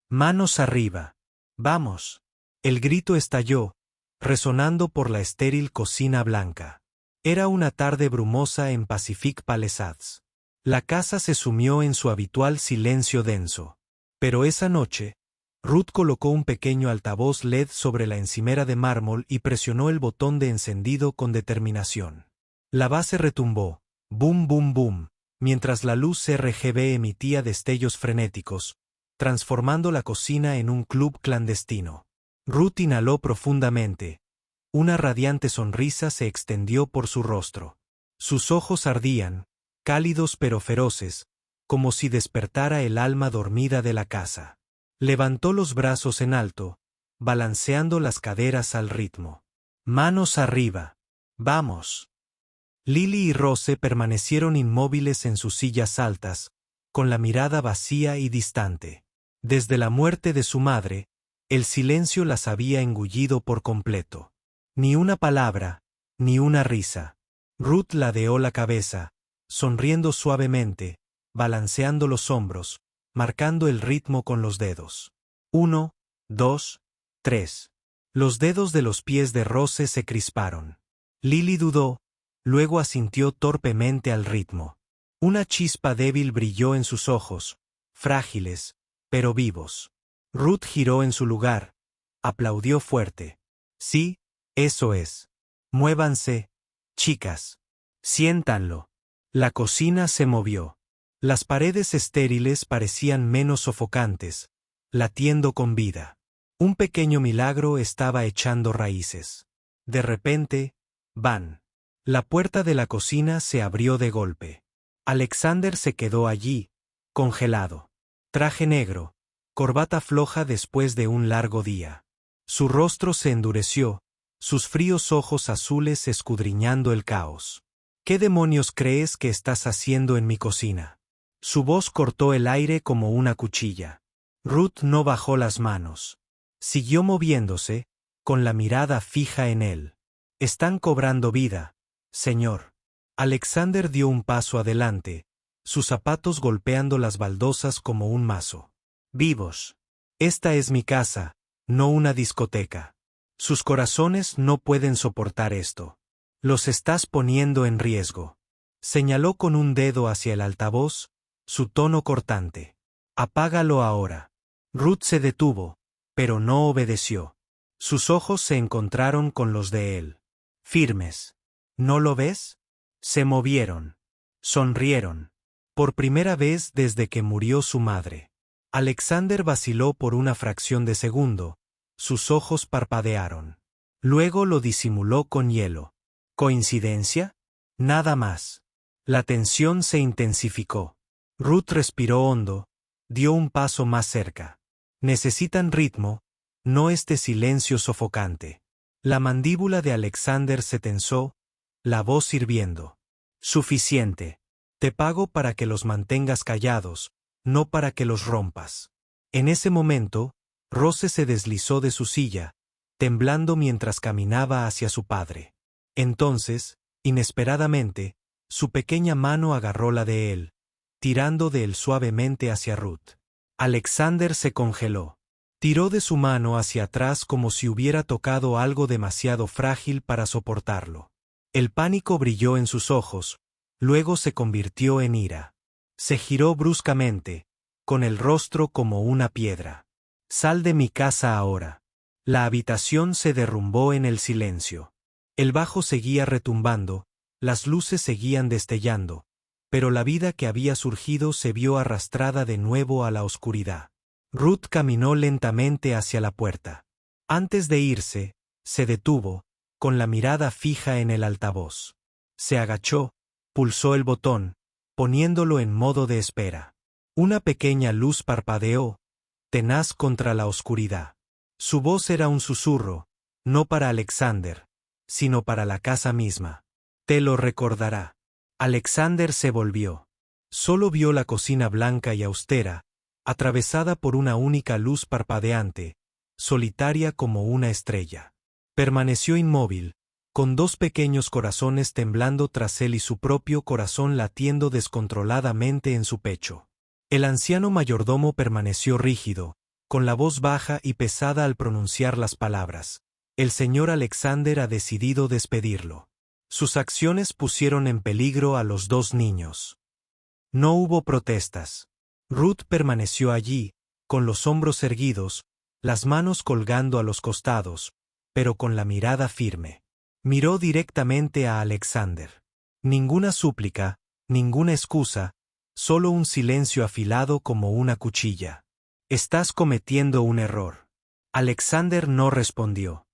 Manos arriba. Vamos. El grito estalló, resonando por la estéril cocina blanca. Era una tarde brumosa en Pacific Palisades. La casa se sumió en su habitual silencio denso. Pero esa noche, Ruth colocó un pequeño altavoz LED sobre la encimera de mármol y presionó el botón de encendido con determinación. La base retumbó, boom boom boom, mientras la luz RGB emitía destellos frenéticos, transformando la cocina en un club clandestino. Ruth inhaló profundamente. Una radiante sonrisa se extendió por su rostro. Sus ojos ardían, cálidos pero feroces, como si despertara el alma dormida de la casa. Levantó los brazos en alto, balanceando las caderas al ritmo. Manos arriba. Vamos. Lily y Rose permanecieron inmóviles en sus sillas altas, con la mirada vacía y distante. Desde la muerte de su madre, el silencio las había engullido por completo. Ni una palabra, ni una risa. Ruth ladeó la cabeza, sonriendo suavemente, balanceando los hombros, marcando el ritmo con los dedos. 1, 2, 3. Los dedos de los pies de Rose se crisparon. Lily dudó, luego asintió torpemente al ritmo. Una chispa débil brilló en sus ojos, frágiles, pero vivos. Ruth giró en su lugar, aplaudió fuerte. Sí, eso es. Muévanse, chicas. Siéntanlo. La cocina se movió. Las paredes estériles parecían menos sofocantes, latiendo con vida. Un pequeño milagro estaba echando raíces. De repente, ¡bam! La puerta de la cocina se abrió de golpe. Alexander se quedó allí, congelado. Traje negro, corbata floja después de un largo día. Su rostro se endureció, sus fríos ojos azules escudriñando el caos. ¿Qué demonios crees que estás haciendo en mi cocina? Su voz cortó el aire como una cuchilla. Ruth no bajó las manos. Siguió moviéndose, con la mirada fija en él. Están cobrando vida, señor. Alexander dio un paso adelante, sus zapatos golpeando las baldosas como un mazo. Vivos. Esta es mi casa, no una discoteca. Sus corazones no pueden soportar esto. Los estás poniendo en riesgo. Señaló con un dedo hacia el altavoz, su tono cortante. Apágalo ahora. Ruth se detuvo, pero no obedeció. Sus ojos se encontraron con los de él. Firmes. ¿No lo ves? Se movieron. Sonrieron. Por primera vez desde que murió su madre. Alexander vaciló por una fracción de segundo. Sus ojos parpadearon. Luego lo disimuló con hielo. ¿Coincidencia? Nada más. La tensión se intensificó. Ruth respiró hondo, dio un paso más cerca. Necesitan ritmo, no este silencio sofocante. La mandíbula de Alexander se tensó, la voz hirviendo. Suficiente. Te pago para que los mantengas callados, no para que los rompas. En ese momento, Rose se deslizó de su silla, temblando mientras caminaba hacia su padre. Entonces, inesperadamente, su pequeña mano agarró la de él, tirando de él suavemente hacia Ruth. Alexander se congeló. Tiró de su mano hacia atrás como si hubiera tocado algo demasiado frágil para soportarlo. El pánico brilló en sus ojos, luego se convirtió en ira. Se giró bruscamente, con el rostro como una piedra. Sal de mi casa ahora. La habitación se derrumbó en el silencio. El bajo seguía retumbando, las luces seguían destellando, pero la vida que había surgido se vio arrastrada de nuevo a la oscuridad. Ruth caminó lentamente hacia la puerta. Antes de irse, se detuvo, con la mirada fija en el altavoz. Se agachó, pulsó el botón, poniéndolo en modo de espera. Una pequeña luz parpadeó, tenaz contra la oscuridad. Su voz era un susurro, no para Alexander, sino para la casa misma. Te lo recordará. Alexander se volvió. Solo vio la cocina blanca y austera, atravesada por una única luz parpadeante, solitaria como una estrella. Permaneció inmóvil, con dos pequeños corazones temblando tras él y su propio corazón latiendo descontroladamente en su pecho. El anciano mayordomo permaneció rígido, con la voz baja y pesada al pronunciar las palabras. El señor Alexander ha decidido despedirlo. Sus acciones pusieron en peligro a los dos niños. No hubo protestas. Ruth permaneció allí, con los hombros erguidos, las manos colgando a los costados, pero con la mirada firme. Miró directamente a Alexander. Ninguna súplica, ninguna excusa, solo un silencio afilado como una cuchilla. Estás cometiendo un error. Alexander no respondió.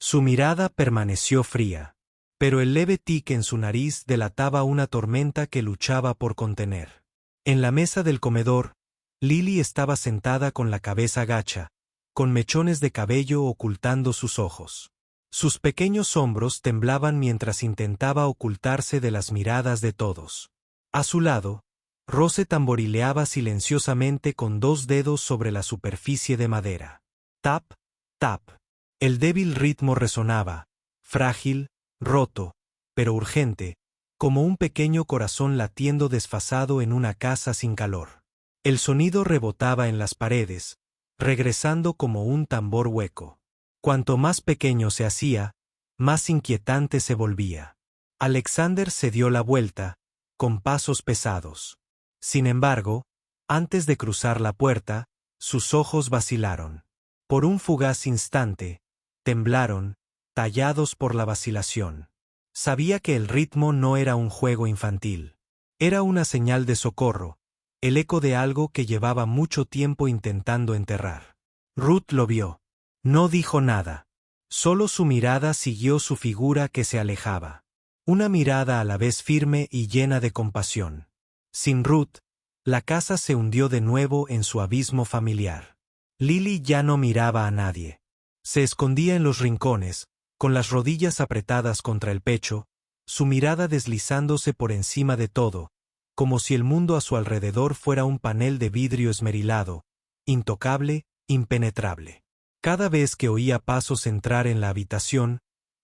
Su mirada permaneció fría, pero el leve tic en su nariz delataba una tormenta que luchaba por contener. En la mesa del comedor, Lily estaba sentada con la cabeza gacha, con mechones de cabello ocultando sus ojos. Sus pequeños hombros temblaban mientras intentaba ocultarse de las miradas de todos. A su lado, Rose tamborileaba silenciosamente con dos dedos sobre la superficie de madera. Tap, tap. El débil ritmo resonaba, frágil, roto, pero urgente, como un pequeño corazón latiendo desfasado en una casa sin calor. El sonido rebotaba en las paredes, regresando como un tambor hueco. Cuanto más pequeño se hacía, más inquietante se volvía. Alexander se dio la vuelta, con pasos pesados. Sin embargo, antes de cruzar la puerta, sus ojos vacilaron. Por un fugaz instante, temblaron, tallados por la vacilación. Sabía que el ritmo no era un juego infantil. Era una señal de socorro, el eco de algo que llevaba mucho tiempo intentando enterrar. Ruth lo vio. No dijo nada. Solo su mirada siguió su figura que se alejaba. Una mirada a la vez firme y llena de compasión. Sin Ruth, la casa se hundió de nuevo en su abismo familiar. Lily ya no miraba a nadie. Se escondía en los rincones, con las rodillas apretadas contra el pecho, su mirada deslizándose por encima de todo, como si el mundo a su alrededor fuera un panel de vidrio esmerilado, intocable, impenetrable. Cada vez que oía pasos entrar en la habitación,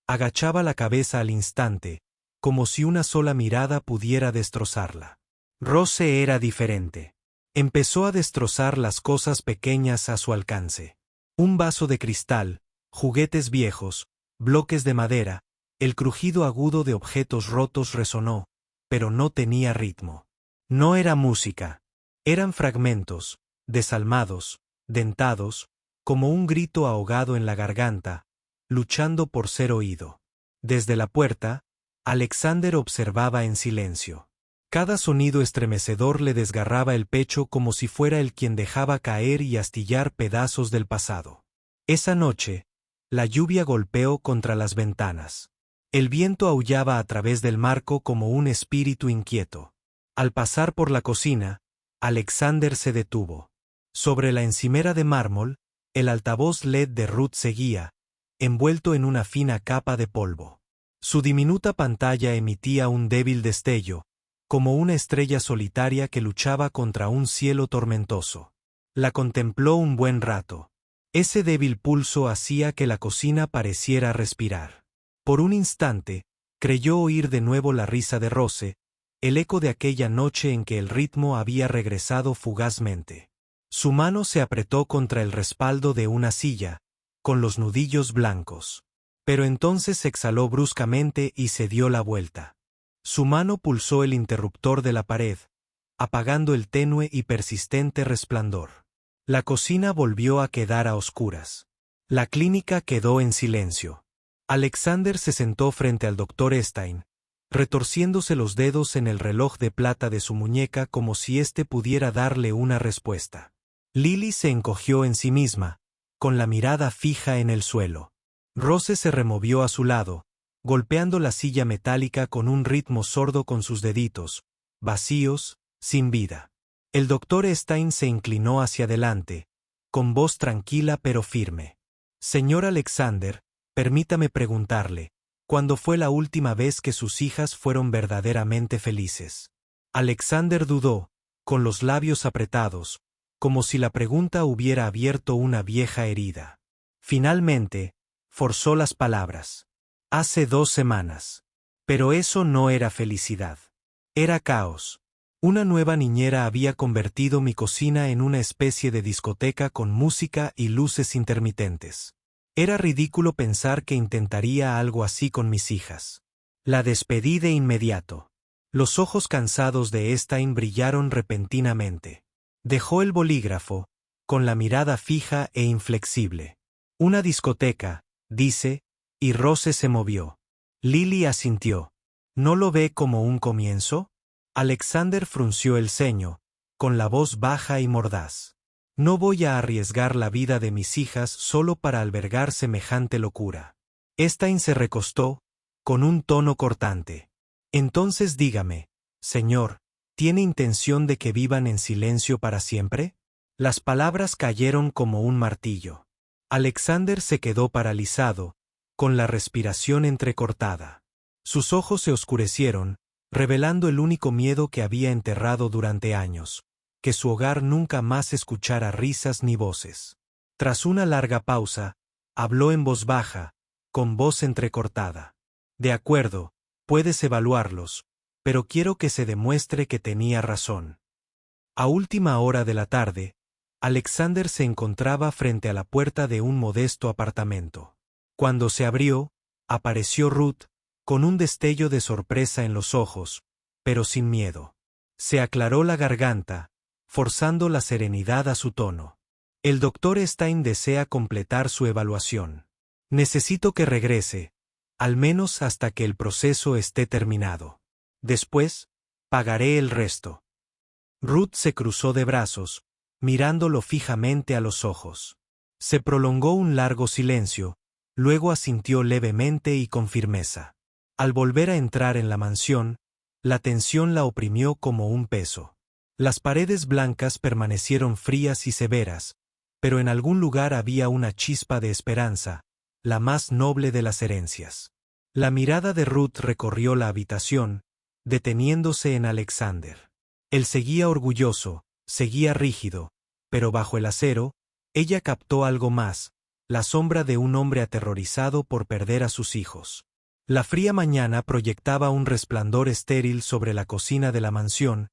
agachaba la cabeza al instante, como si una sola mirada pudiera destrozarla. Rose era diferente. Empezó a destrozar las cosas pequeñas a su alcance. Un vaso de cristal, juguetes viejos, bloques de madera, el crujido agudo de objetos rotos resonó, pero no tenía ritmo. No era música. Eran fragmentos, desalmados, dentados, como un grito ahogado en la garganta, luchando por ser oído. Desde la puerta, Alexander observaba en silencio. Cada sonido estremecedor le desgarraba el pecho como si fuera él quien dejaba caer y astillar pedazos del pasado. Esa noche, la lluvia golpeó contra las ventanas. El viento aullaba a través del marco como un espíritu inquieto. Al pasar por la cocina, Alexander se detuvo. Sobre la encimera de mármol, el altavoz LED de Ruth seguía, envuelto en una fina capa de polvo. Su diminuta pantalla emitía un débil destello, como una estrella solitaria que luchaba contra un cielo tormentoso. La contempló un buen rato. Ese débil pulso hacía que la cocina pareciera respirar. Por un instante, creyó oír de nuevo la risa de Rose, el eco de aquella noche en que el ritmo había regresado fugazmente. Su mano se apretó contra el respaldo de una silla, con los nudillos blancos. Pero entonces exhaló bruscamente y se dio la vuelta. Su mano pulsó el interruptor de la pared, apagando el tenue y persistente resplandor. La cocina volvió a quedar a oscuras. La clínica quedó en silencio. Alexander se sentó frente al Dr. Stein, retorciéndose los dedos en el reloj de plata de su muñeca como si éste pudiera darle una respuesta. Lily se encogió en sí misma, con la mirada fija en el suelo. Rose se removió a su lado, golpeando la silla metálica con un ritmo sordo con sus deditos, vacíos, sin vida. El Dr. Stein se inclinó hacia adelante, con voz tranquila pero firme. Señor Alexander, permítame preguntarle, ¿cuándo fue la última vez que sus hijas fueron verdaderamente felices? Alexander dudó, con los labios apretados, como si la pregunta hubiera abierto una vieja herida. Finalmente, forzó las palabras. Hace 2 semanas. Pero eso no era felicidad. Era caos. Una nueva niñera había convertido mi cocina en una especie de discoteca con música y luces intermitentes. Era ridículo pensar que intentaría algo así con mis hijas. La despedí de inmediato. Los ojos cansados de Stein brillaron repentinamente. Dejó el bolígrafo, con la mirada fija e inflexible. Una discoteca, dice, y Rose se movió. Lily asintió. ¿No lo ve como un comienzo? Alexander frunció el ceño, con la voz baja y mordaz. No voy a arriesgar la vida de mis hijas solo para albergar semejante locura. Stein se recostó, con un tono cortante. Entonces dígame, señor, ¿tiene intención de que vivan en silencio para siempre? Las palabras cayeron como un martillo. Alexander se quedó paralizado, con la respiración entrecortada. Sus ojos se oscurecieron, revelando el único miedo que había enterrado durante años, que su hogar nunca más escuchara risas ni voces. Tras una larga pausa, habló en voz baja, con voz entrecortada. De acuerdo, puedes evaluarlos, pero quiero que se demuestre que tenía razón. A última hora de la tarde, Alexander se encontraba frente a la puerta de un modesto apartamento. Cuando se abrió, apareció Ruth, con un destello de sorpresa en los ojos, pero sin miedo. Se aclaró la garganta, forzando la serenidad a su tono. El doctor Stein desea completar su evaluación. Necesito que regrese, al menos hasta que el proceso esté terminado. Después, pagaré el resto. Ruth se cruzó de brazos, mirándolo fijamente a los ojos. Se prolongó un largo silencio, luego asintió levemente y con firmeza. Al volver a entrar en la mansión, la tensión la oprimió como un peso. Las paredes blancas permanecieron frías y severas, pero en algún lugar había una chispa de esperanza, la más noble de las herencias. La mirada de Ruth recorrió la habitación, deteniéndose en Alexander. Él seguía orgulloso, seguía rígido, pero bajo el acero, ella captó algo más, la sombra de un hombre aterrorizado por perder a sus hijos. La fría mañana proyectaba un resplandor estéril sobre la cocina de la mansión,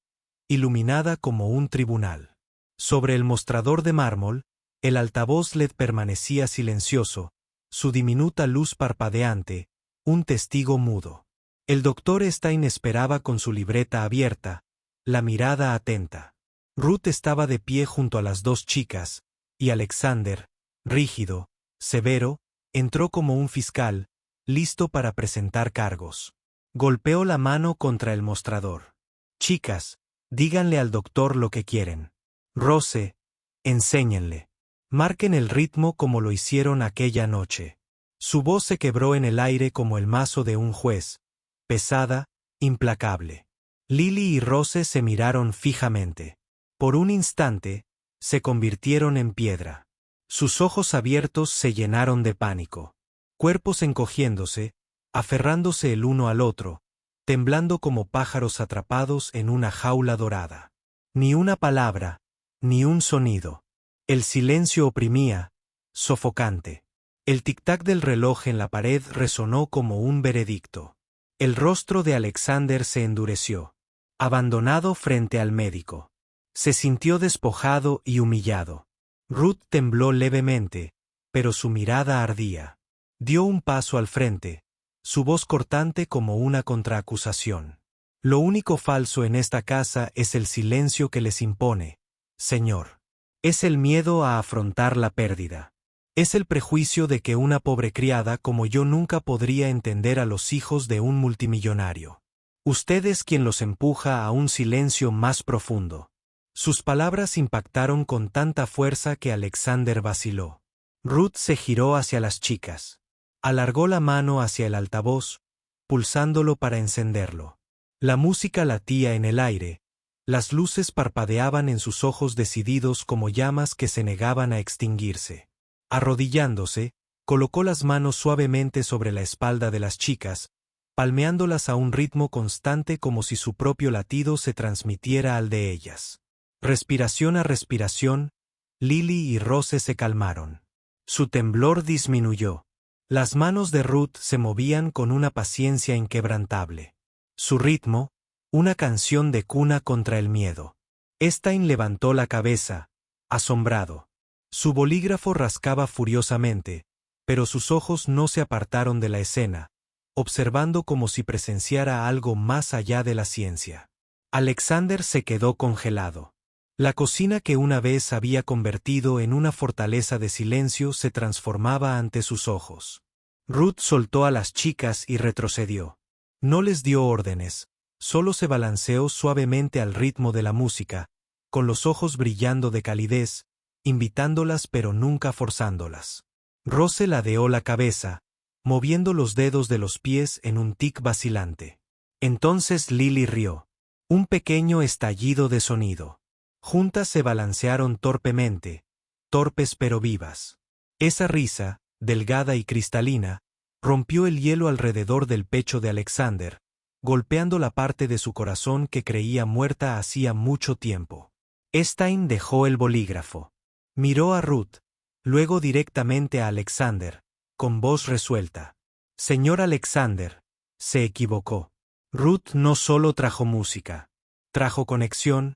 iluminada como un tribunal. Sobre el mostrador de mármol, el altavoz LED permanecía silencioso, su diminuta luz parpadeante, un testigo mudo. El doctor Stein esperaba con su libreta abierta, la mirada atenta. Ruth estaba de pie junto a las dos chicas, y Alexander, rígido, severo, entró como un fiscal, listo para presentar cargos. Golpeó la mano contra el mostrador. Chicas, díganle al doctor lo que quieren. Rose, enséñenle. Marquen el ritmo como lo hicieron aquella noche. Su voz se quebró en el aire como el mazo de un juez, pesada, implacable. Lily y Rose se miraron fijamente. Por un instante, se convirtieron en piedra. Sus ojos abiertos se llenaron de pánico. Cuerpos encogiéndose, aferrándose el uno al otro, temblando como pájaros atrapados en una jaula dorada. Ni una palabra, ni un sonido. El silencio oprimía, sofocante. El tic-tac del reloj en la pared resonó como un veredicto. El rostro de Alexander se endureció. Abandonado frente al médico. Se sintió despojado y humillado. Ruth tembló levemente, pero su mirada ardía. Dio un paso al frente, su voz cortante como una contraacusación. Lo único falso en esta casa es el silencio que les impone, señor. Es el miedo a afrontar la pérdida. Es el prejuicio de que una pobre criada como yo nunca podría entender a los hijos de un multimillonario. Usted es quien los empuja a un silencio más profundo. Sus palabras impactaron con tanta fuerza que Alexander vaciló. Ruth se giró hacia las chicas. Alargó la mano hacia el altavoz, pulsándolo para encenderlo. La música latía en el aire, las luces parpadeaban en sus ojos decididos como llamas que se negaban a extinguirse. Arrodillándose, colocó las manos suavemente sobre la espalda de las chicas, palmeándolas a un ritmo constante como si su propio latido se transmitiera al de ellas. Respiración a respiración, Lily y Rose se calmaron. Su temblor disminuyó. Las manos de Ruth se movían con una paciencia inquebrantable. Su ritmo, Una canción de cuna contra el miedo. Stein levantó la cabeza, asombrado. Su bolígrafo rascaba furiosamente, pero sus ojos no se apartaron de la escena, observando como si presenciara algo más allá de la ciencia. Alexander se quedó congelado. La cocina que una vez había convertido en una fortaleza de silencio se transformaba ante sus ojos. Ruth soltó a las chicas y retrocedió. No les dio órdenes, solo se balanceó suavemente al ritmo de la música, con los ojos brillando de calidez, invitándolas pero nunca forzándolas. Rose ladeó la cabeza, moviendo los dedos de los pies en un tic vacilante. Entonces Lily rió. Un pequeño estallido de sonido. Juntas se balancearon torpemente, torpes pero vivas. Esa risa, delgada y cristalina, rompió el hielo alrededor del pecho de Alexander, golpeando la parte de su corazón que creía muerta hacía mucho tiempo. Stein dejó el bolígrafo. Miró a Ruth, luego directamente a Alexander, con voz resuelta. Señor Alexander, se equivocó. Ruth no solo trajo música, trajo conexión,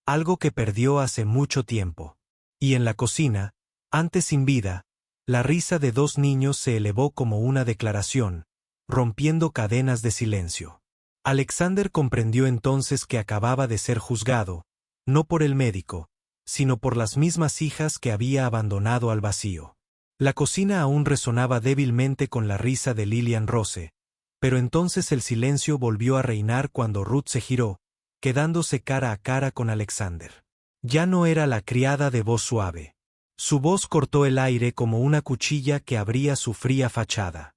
algo que perdió hace mucho tiempo. Y en la cocina, antes sin vida, la risa de dos niños se elevó como una declaración, rompiendo cadenas de silencio. Alexander comprendió entonces que acababa de ser juzgado, no por el médico, sino por las mismas hijas que había abandonado al vacío. La cocina aún resonaba débilmente con la risa de Lillian Rose, pero entonces el silencio volvió a reinar cuando Ruth se giró, quedándose cara a cara con Alexander. Ya no era la criada de voz suave. Su voz cortó el aire como una cuchilla que abría su fría fachada.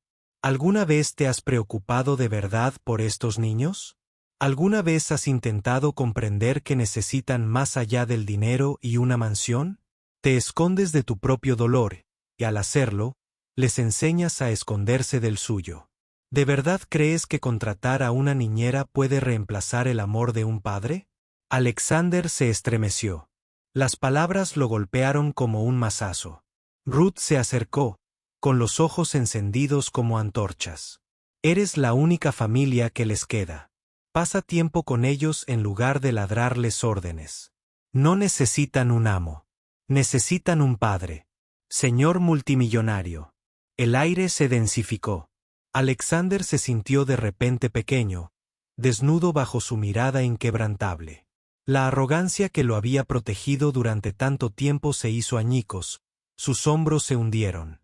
¿Alguna vez te has preocupado de verdad por estos niños? ¿Alguna vez has intentado comprender que necesitan más allá del dinero y una mansión? Te escondes de tu propio dolor, y al hacerlo, les enseñas a esconderse del suyo. ¿De verdad crees que contratar a una niñera puede reemplazar el amor de un padre? Alexander se estremeció. Las palabras lo golpearon como un mazazo. Ruth se acercó, con los ojos encendidos como antorchas. Eres la única familia que les queda. Pasa tiempo con ellos en lugar de ladrarles órdenes. No necesitan un amo. Necesitan un padre. Señor multimillonario. El aire se densificó. Alexander se sintió de repente pequeño, desnudo bajo su mirada inquebrantable. La arrogancia que lo había protegido durante tanto tiempo se hizo añicos, sus hombros se hundieron.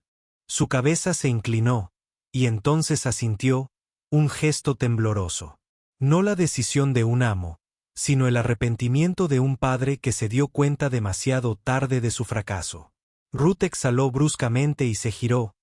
Su cabeza se inclinó, y entonces asintió, un gesto tembloroso. No la decisión de un amo, sino el arrepentimiento de un padre que se dio cuenta demasiado tarde de su fracaso. Ruth exhaló bruscamente y se giró,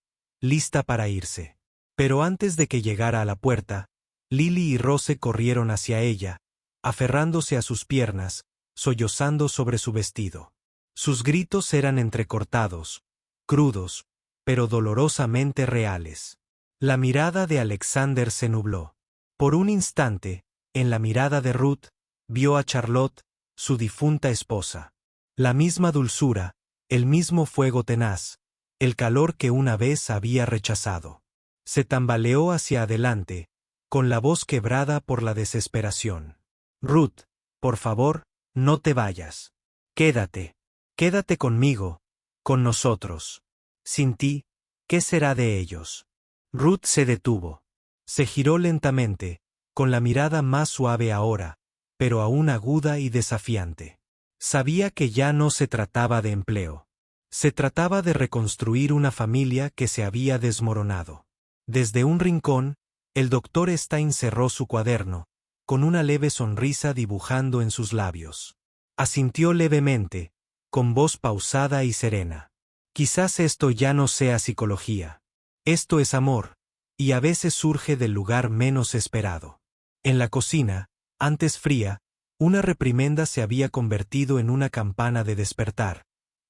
lista para irse. Pero antes de que llegara a la puerta, Lily y Rose corrieron hacia ella, aferrándose a sus piernas, sollozando sobre su vestido. Sus gritos eran entrecortados, crudos, pero dolorosamente reales. La mirada de Alexander se nubló. Por un instante, en la mirada de Ruth, vio a Charlotte, su difunta esposa. La misma dulzura, el mismo fuego tenaz, el calor que una vez había rechazado. Se tambaleó hacia adelante, con la voz quebrada por la desesperación. Ruth, por favor, no te vayas. Quédate. Quédate conmigo, con nosotros. Sin ti, ¿qué será de ellos? Ruth se detuvo. Se giró lentamente, con la mirada más suave ahora, pero aún aguda y desafiante. Sabía que ya no se trataba de empleo. Se trataba de reconstruir una familia que se había desmoronado. Desde un rincón, el doctor Stein cerró su cuaderno, con una leve sonrisa dibujando en sus labios. Asintió levemente, con voz pausada y serena. Quizás esto ya no sea psicología. Esto es amor, y a veces surge del lugar menos esperado. En la cocina, antes fría, una reprimenda se había convertido en una campana de despertar,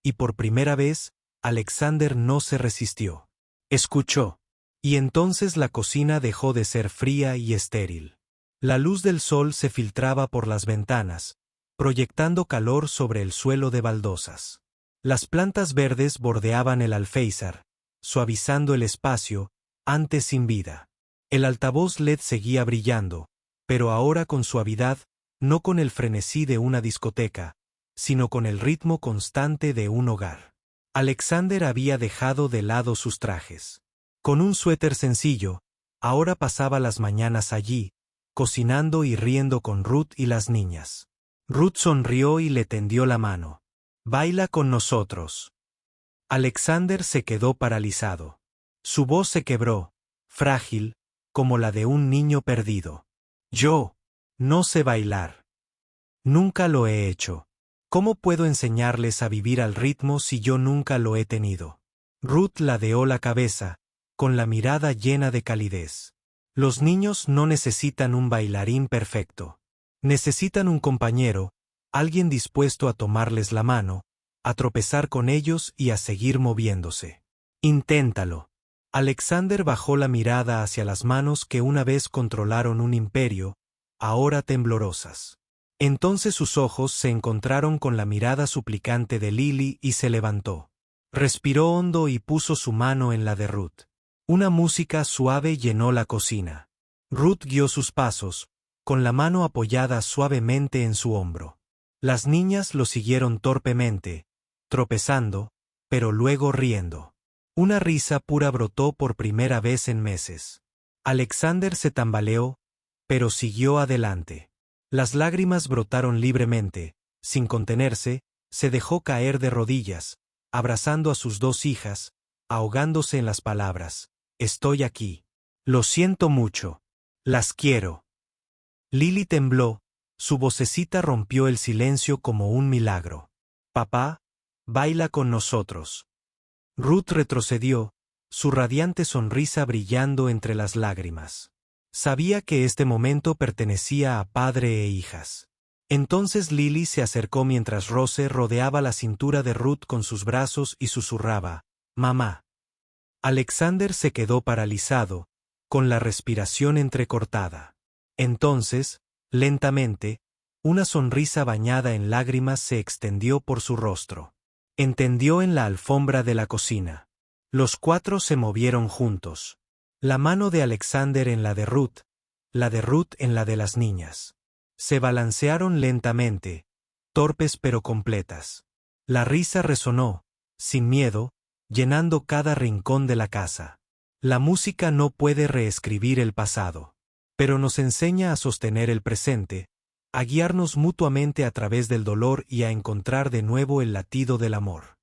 y por primera vez, Alexander no se resistió. Escuchó. Y entonces la cocina dejó de ser fría y estéril. La luz del sol se filtraba por las ventanas, proyectando calor sobre el suelo de baldosas. Las plantas verdes bordeaban el alféizar, suavizando el espacio, antes sin vida. El altavoz LED seguía brillando, pero ahora con suavidad, no con el frenesí de una discoteca, sino con el ritmo constante de un hogar. Alexander había dejado de lado sus trajes. Con un suéter sencillo, ahora pasaba las mañanas allí, cocinando y riendo con Ruth y las niñas. Ruth sonrió y le tendió la mano. «Baila con nosotros». Alexander se quedó paralizado. Su voz se quebró, frágil, como la de un niño perdido. «Yo no sé bailar. Nunca lo he hecho. ¿Cómo puedo enseñarles a vivir al ritmo si yo nunca lo he tenido?» Ruth ladeó la cabeza, con la mirada llena de calidez. Los niños no necesitan un bailarín perfecto. Necesitan un compañero, alguien dispuesto a tomarles la mano, a tropezar con ellos y a seguir moviéndose. Inténtalo. Alexander bajó la mirada hacia las manos que una vez controlaron un imperio, ahora temblorosas. Entonces sus ojos se encontraron con la mirada suplicante de Lily y se levantó. Respiró hondo y puso su mano en la de Ruth. Una música suave llenó la cocina. Ruth guió sus pasos, con la mano apoyada suavemente en su hombro. Las niñas lo siguieron torpemente, tropezando, pero luego riendo. Una risa pura brotó por primera vez en meses. Alexander se tambaleó, pero siguió adelante. Las lágrimas brotaron libremente, sin contenerse, se dejó caer de rodillas, abrazando a sus dos hijas, ahogándose en las palabras. «Estoy aquí. Lo siento mucho. Las quiero». Lily tembló, su vocecita rompió el silencio como un milagro. «Papá, baila con nosotros». Ruth retrocedió, su radiante sonrisa brillando entre las lágrimas. Sabía que este momento pertenecía a padre e hijas. Entonces Lily se acercó mientras Rose rodeaba la cintura de Ruth con sus brazos y susurraba, «Mamá». Alexander se quedó paralizado, con la respiración entrecortada. Entonces, lentamente, una sonrisa bañada en lágrimas se extendió por su rostro. Entendió en la alfombra de la cocina. Los cuatro se movieron juntos. La mano de Alexander en la de Ruth en la de las niñas. Se balancearon lentamente, torpes pero completas. La risa resonó, sin miedo, llenando cada rincón de la casa. La música no puede reescribir el pasado, pero nos enseña a sostener el presente, a guiarnos mutuamente a través del dolor y a encontrar de nuevo el latido del amor.